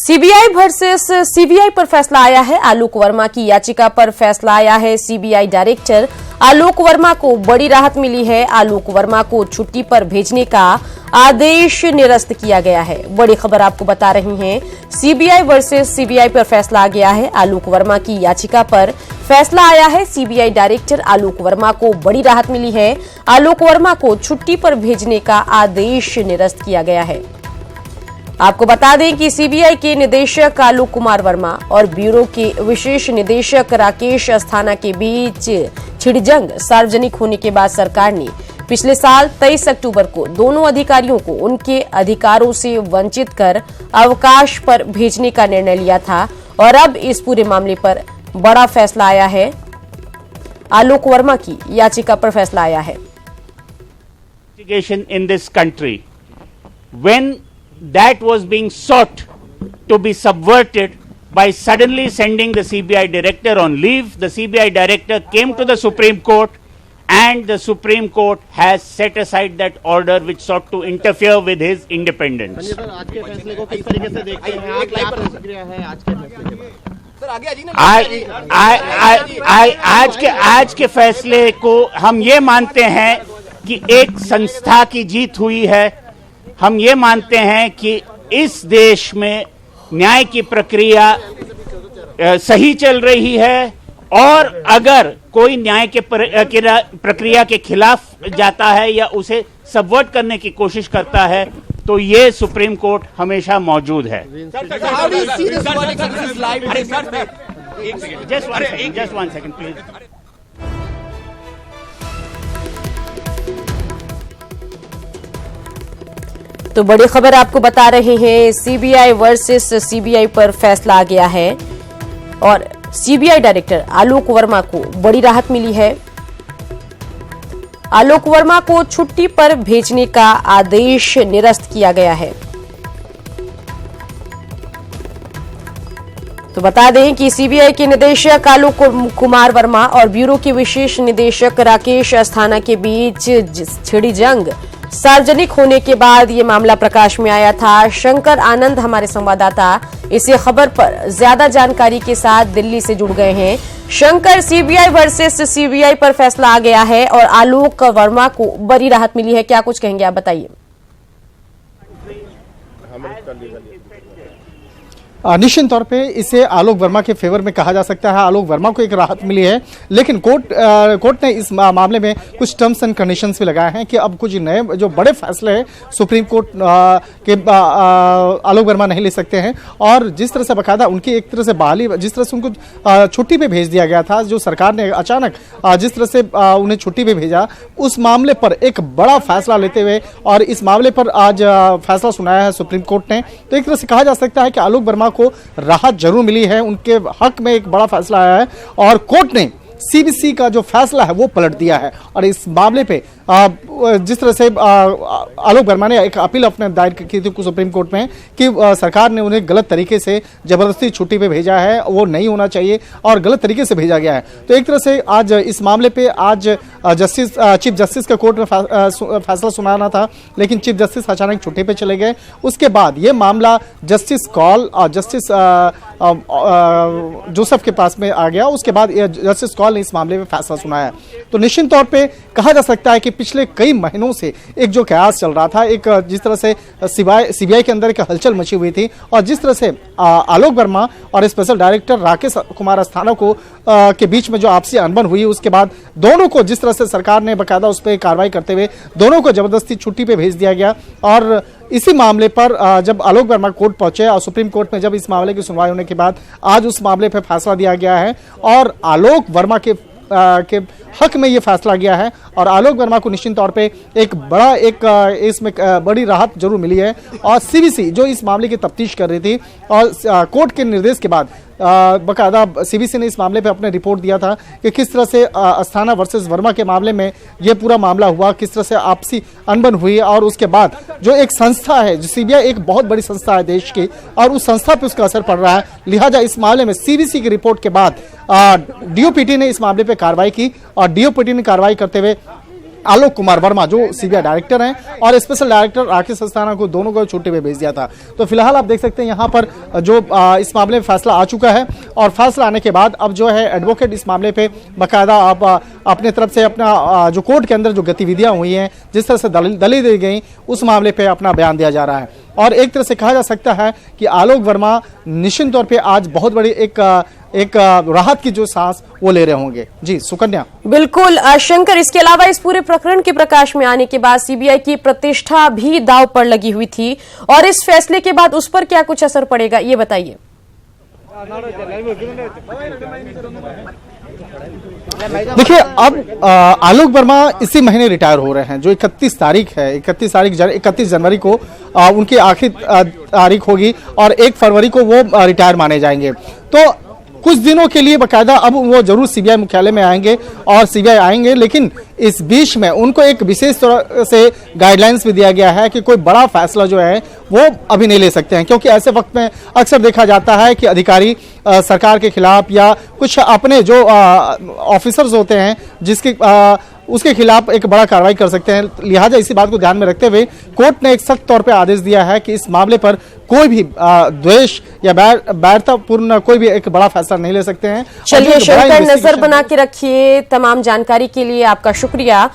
CBI versus CBI पर फैसला आया है। आलोक वर्मा की याचिका पर फैसला आया है। सीबीआई डायरेक्टर आलोक वर्मा को बड़ी राहत मिली है। आलोक वर्मा को छुट्टी पर भेजने का आदेश निरस्त किया गया है। बड़ी खबर आपको बता रही हैं, सीबीआई वर्सेस सीबीआई पर फैसला आ गया है। आलोक वर्मा की याचिका पर फैसला आया है। सीबीआई डायरेक्टर आलोक वर्मा को बड़ी राहत मिली है। आलोक वर्मा को छुट्टी पर भेजने का आदेश निरस्त किया गया है। आपको बता दें कि सीबीआई के निदेशक आलोक कुमार वर्मा और ब्यूरो के विशेष निदेशक राकेश अस्थाना के बीच छिड़जंग सार्वजनिक होने के बाद सरकार ने पिछले साल 23 अक्टूबर को दोनों अधिकारियों को उनके अधिकारों से वंचित कर अवकाश पर भेजने का निर्णय लिया था और अब इस पूरे मामले पर बड़ा फैसला आया है। आलोक वर्मा की याचिका पर फैसला आया है। In this country, when that was being sought to be subverted by suddenly sending the CBI director on leave, the CBI director came to the Supreme Court and the Supreme Court has set aside that order which sought to interfere with his independence. आज के फैसले को किस तरीके से देखते हैं? क्या प्रतिक्रिया है आज के फैसले के? आज के फैसले को हम ये मानते हैं कि एक संस्था की जीत हुई है। हम ये मानते हैं कि इस देश में न्याय की प्रक्रिया सही चल रही है और अगर कोई न्याय के प्रक्रिया के खिलाफ जाता है या उसे सबवर्ट करने की कोशिश करता है तो ये सुप्रीम कोर्ट हमेशा मौजूद है। Just one second please. तो बड़ी खबर आपको बता रहे हैं, सीबीआई वर्सेस सीबीआई पर फैसला आ गया है और सीबीआई डायरेक्टर आलोक वर्मा को बड़ी राहत मिली है। आलोक वर्मा को छुट्टी पर भेजने का आदेश निरस्त किया गया है। तो बता दें कि सीबीआई के निदेशक आलोक कुमार वर्मा और ब्यूरो के विशेष निदेशक राकेश अस्थाना के बीच छिड़ी जंग सार्वजनिक होने के बाद ये मामला प्रकाश में आया था। शंकर आनंद हमारे संवाददाता इसी खबर पर ज्यादा जानकारी के साथ दिल्ली से जुड़ गए हैं। शंकर, सीबीआई वर्सेस सीबीआई पर फैसला आ गया है और आलोक वर्मा को बड़ी राहत मिली है, क्या कुछ कहेंगे आप बताइए। निश्चित तौर पे इसे आलोक वर्मा के फेवर में कहा जा सकता है। आलोक वर्मा को एक राहत मिली है, लेकिन कोर्ट ने इस मामले में कुछ टर्म्स एंड कंडीशंस भी लगाए हैं कि अब कुछ नए जो बड़े फैसले हैं सुप्रीम कोर्ट के आलोक वर्मा नहीं ले सकते हैं। और जिस तरह से बकायदा उनकी एक तरह से बहाली, जिस तरह से उनको छुट्टी पे भेज दिया गया था, जो सरकार ने अचानक जिस तरह से उन्हें छुट्टी पे भेजा, उस मामले पर एक बड़ा फैसला लेते हुए और इस मामले पर आज फैसला सुनाया है सुप्रीम कोर्ट ने। तो एक तरह से कहा जा सकता है कि आलोक वर्मा को राहत जरूर मिली है, उनके हक में एक बड़ा फैसला आया है और कोर्ट ने सीबीसी का जो फैसला है वो पलट दिया है। और इस मामले पे जिस तरह से आलोक वर्मा ने एक अपील अपने दायर की थी सुप्रीम कोर्ट में कि सरकार ने उन्हें गलत तरीके से जबरदस्ती छुट्टी पे भेजा है, वो नहीं होना चाहिए और गलत तरीके से भेजा गया है। तो एक तरह से आज इस मामले पे आज चीफ जस्टिस का कोर्ट में फैसला सुनाना था, लेकिन चीफ जस्टिस अचानक छुट्टी पे चले गए। उसके बाद ये मामला जस्टिस कॉल और जस्टिस जोसेफ के पास में आ गया। उसके बाद जस्टिस कॉल ने इस मामले में फैसला सुनाया। तो निश्चित तौर पे कहा जा सकता है कि पिछले कई महीनों से एक जो कयास चल रहा था, एक जिस तरह से सीबीआई के अंदर एक हलचल मची हुई थी और जिस तरह से आलोक वर्मा और स्पेशल डायरेक्टर राकेश कुमार अस्थाना को के बीच में जो आपसी अनबन हुई, उसके बाद दोनों को जिस तरह से सरकार ने बकायदा उस पर कार्रवाई करते हुए दोनों को जबरदस्ती छुट्टी पे भेज दिया गया। और इसी मामले पर जब आलोक वर्मा कोर्ट पहुंचे और सुप्रीम कोर्ट में जब इस मामले की सुनवाई होने के बाद आज उस मामले पर फैसला दिया गया है और आलोक वर्मा के हक में ये फैसला गया है और आलोक वर्मा को निश्चित तौर पे एक बड़ा इसमें बड़ी राहत जरूर मिली है। और सीबीसी जो इस मामले की तफ्तीश कर रही थी और कोर्ट के निर्देश के बाद बकायदा सीबीसी ने इस मामले पे अपने रिपोर्ट दिया था कि किस तरह से अस्थाना वर्सेस वर्मा के मामले में ये पूरा मामला हुआ, किस तरह से आपसी अनबन हुई और उसके बाद जो एक संस्था है, जो सीबीआई एक बहुत बड़ी संस्था है देश की और उस संस्था पे उसका असर पड़ रहा है। लिहाजा इस मामले में सीबीसी की रिपोर्ट के बाद डीओपीटी ने इस मामले पे कार्रवाई की और डीओपीटी ने कार्रवाई करते हुए आलोक कुमार वर्मा जो सीबीआई डायरेक्टर हैं और स्पेशल डायरेक्टर राकेश अस्थाना को दोनों को छुट्टी पे भेज दिया था। तो फिलहाल आप देख सकते हैं यहाँ पर जो इस मामले में फैसला आ चुका है और फैसला आने के बाद अब जो है एडवोकेट इस मामले पे बाकायदा आप अपने तरफ से अपना जो कोर्ट के अंदर जो गतिविधियां हुई हैं, जिस तरह से दलील दी गई, उस मामले पे अपना बयान दिया जा रहा है। और एक तरह से कहा जा सकता है कि आलोक वर्मा निश्चित तौर पे आज बहुत बड़ी एक राहत की जो सांस वो ले रहे होंगे। जी सुकन्या। बिल्कुल शंकर, इसके अलावा इस पूरे प्रकरण के प्रकाश में आने के बाद सीबीआई की प्रतिष्ठा भी दांव पर लगी हुई थी और इस फैसले के बाद उस पर क्या कुछ असर पड़ेगा, ये बताइए। देखिए, अब आलोक वर्मा इसी महीने रिटायर हो रहे हैं, जो 31 तारीख है, 31 जनवरी को उनकी आखिरी तारीख होगी और 1 फरवरी को वो रिटायर माने जाएंगे। तो कुछ दिनों के लिए बकायदा अब वो जरूर सीबीआई मुख्यालय में आएंगे और सीबीआई आएंगे, लेकिन इस बीच में उनको एक विशेष तरह से गाइडलाइंस भी दिया गया है कि कोई बड़ा फैसला जो है वो अभी नहीं ले सकते हैं, क्योंकि ऐसे वक्त में अक्सर देखा जाता है कि अधिकारी सरकार के खिलाफ या कुछ अपने जो ऑफिसर्स होते हैं जिसके उसके खिलाफ एक बड़ा कार्रवाई कर सकते हैं। लिहाजा इसी बात को ध्यान में रखते हुए कोर्ट ने एक सख्त तौर पे आदेश दिया है कि इस मामले पर कोई भी द्वेष या बैरतापूर्ण कोई भी एक बड़ा फैसला नहीं ले सकते हैं। चलिए शंकर, नजर बना के रखिए। तमाम जानकारी के लिए आपका शुक्रिया।